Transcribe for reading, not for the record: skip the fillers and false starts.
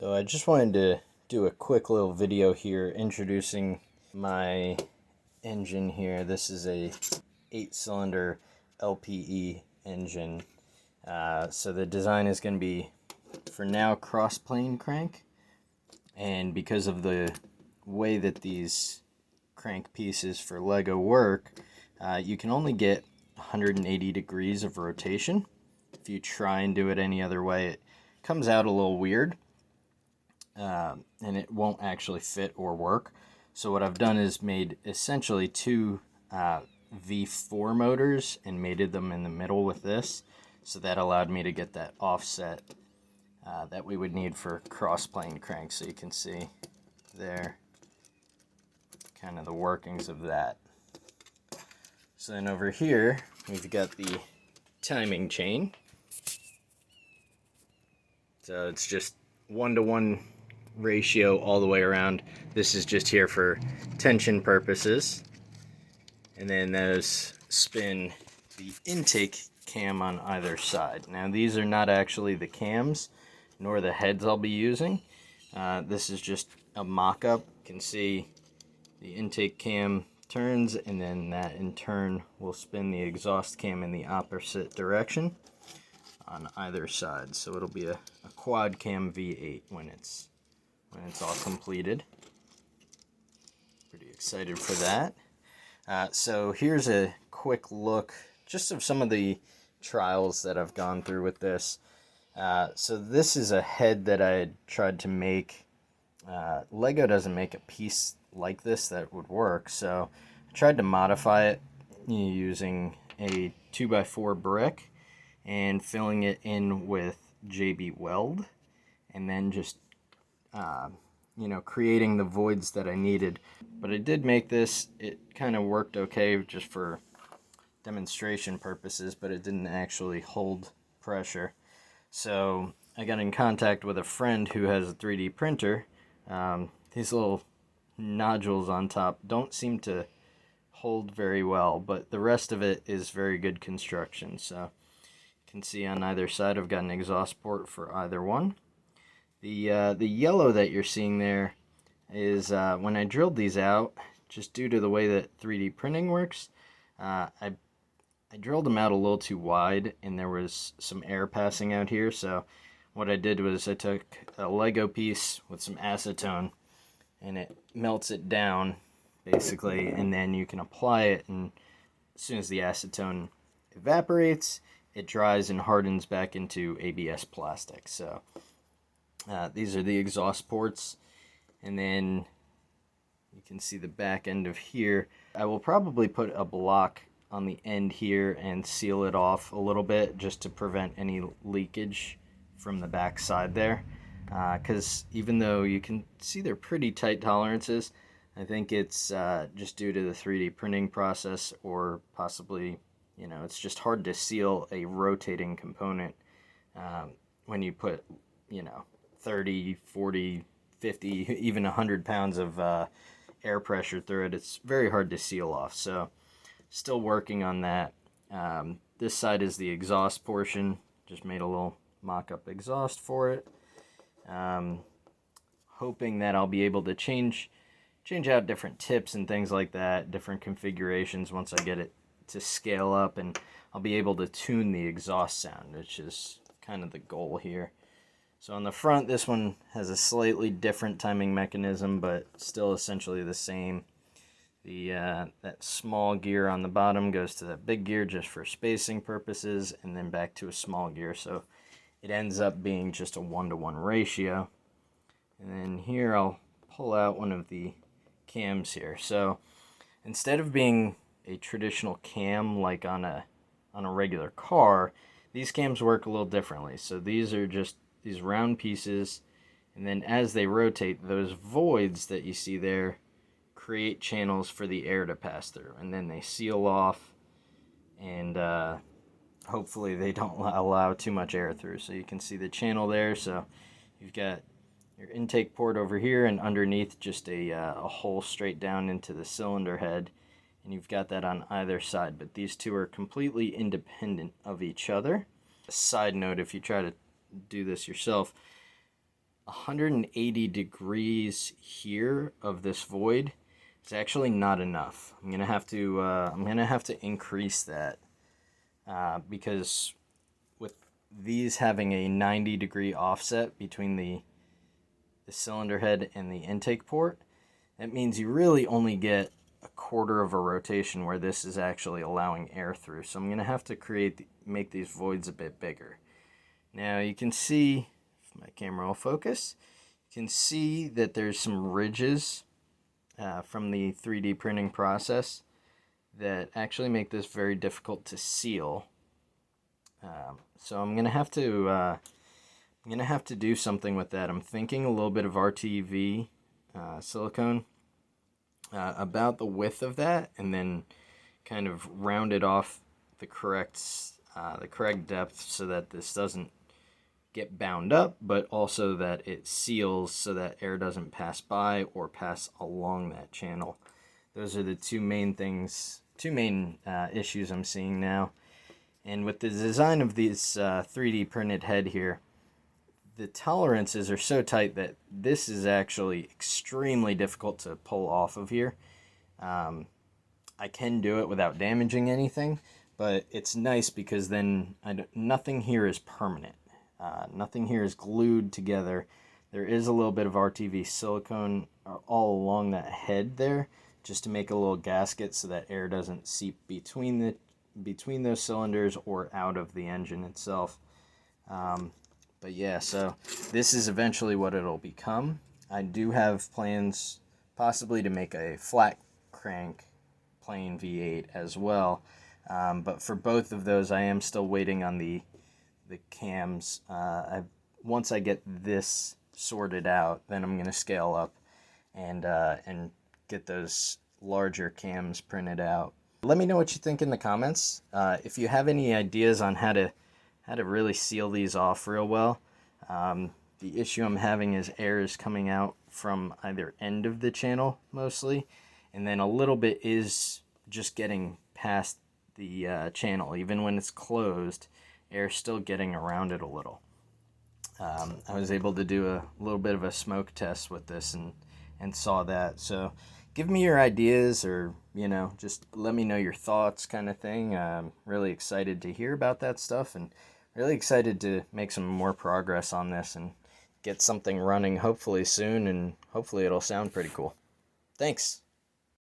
So I just wanted to do a quick little video here introducing my engine here. This is a 8-cylinder LPE engine. So the design is going to be, for now, cross-plane crank. And because of the way that these crank pieces for Lego work, you can only get 180 degrees of rotation. If you try and do it any other way, it comes out a little weird. And it won't actually fit or work. So what I've done is made essentially two V4 motors and mated them in the middle with this. So that allowed me to get that offset that we would need for cross-plane crank. So you can see there kind of the workings of that. So then over here we've got the timing chain. So it's just 1-to-1 ratio all the way around. This is just here for tension purposes. And then those spin the intake cam on either side. Now these are not actually the cams nor the heads I'll be using. This is just a mock-up. You can see the intake cam turns, and then that in turn will spin the exhaust cam in the opposite direction on either side. So it'll be a Quad Cam V8 when it's all completed. Pretty excited for that. So here's a quick look just of some of the trials that I've gone through with this. So this is a head that I had tried to make. Lego doesn't make a piece like this that would work, so I tried to modify it using a 2x4 brick and filling it in with JB Weld, and then just creating the voids that I needed. But I did make this. It kind of worked okay just for demonstration purposes, but it didn't actually hold pressure. So I got in contact with a friend who has a 3D printer. These little nodules on top don't seem to hold very well, but the rest of it is very good construction. So you can see on either side I've got an exhaust port for either one. The yellow that you're seeing there is when I drilled these out, just due to the way that 3D printing works, I drilled them out a little too wide, and there was some air passing out here. So what I did was I took a Lego piece with some acetone, and it melts it down basically, and then you can apply it, and as soon as the acetone evaporates, it dries and hardens back into ABS plastic. So these are the exhaust ports, and then you can see the back end of here. I will probably put a block on the end here and seal it off a little bit just to prevent any leakage from the back side there, because even though you can see they're pretty tight tolerances, I think it's just due to the 3D printing process, or possibly it's just hard to seal a rotating component when you put 30, 40, 50, even 100 pounds of air pressure through it. It's very hard to seal off. So still working on that. This side is the exhaust portion. Just made a little mock-up exhaust for it. Hoping that I'll be able to change out different tips and things like that, different configurations once I get it to scale up, and I'll be able to tune the exhaust sound, which is kind of the goal here. So on the front, this one has a slightly different timing mechanism, but still essentially the same. That small gear on the bottom goes to that big gear just for spacing purposes, and then back to a small gear, so it ends up being just a 1-to-1 ratio. And then here I'll pull out one of the cams here. So instead of being a traditional cam like on a regular car, these cams work a little differently. So these are just these round pieces, and then as they rotate, those voids that you see there create channels for the air to pass through, and then they seal off, and hopefully they don't allow too much air through. So you can see the channel there. So you've got your intake port over here, and underneath just a hole straight down into the cylinder head, and you've got that on either side, but these two are completely independent of each other. A side note, if you try to do this yourself, 180 degrees here of this void is actually not enough. I'm gonna have to increase that because with these having a 90-degree offset between the cylinder head and the intake port, that means you really only get a quarter of a rotation where this is actually allowing air through. So I'm going to have to make these voids a bit bigger. Now you can see, if my camera will focus, you can see that there's some ridges from the 3D printing process that actually make this very difficult to seal. So I'm going to have to do something with that. I'm thinking a little bit of RTV silicone about the width of that, and then kind of round it off the correct depth so that this doesn't get bound up, but also that it seals so that air doesn't pass by or pass along that channel. Those are the two main issues I'm seeing now. And with the design of these 3D printed head here, the tolerances are so tight that this is actually extremely difficult to pull off of here. I can do it without damaging anything, but it's nice because then nothing here is permanent. Nothing here is glued together. There is a little bit of RTV silicone all along that head there, just to make a little gasket so that air doesn't seep between those cylinders or out of the engine itself. But yeah, so this is eventually what it'll become. I do have plans possibly to make a flat crank plain V8 as well. But for both of those, I am still waiting on the cams. Once I get this sorted out, then I'm going to scale up and get those larger cams printed out. Let me know what you think in the comments. If you have any ideas on how to really seal these off real well. The issue I'm having is air is coming out from either end of the channel mostly, and then a little bit is just getting past the channel. Even when it's closed, air's still getting around it a little. I was able to do a little bit of a smoke test with this and saw that. So give me your ideas, or just let me know your thoughts, kind of thing. I'm really excited to hear about that stuff, and really excited to make some more progress on this and get something running hopefully soon, and hopefully it'll sound pretty cool. Thanks.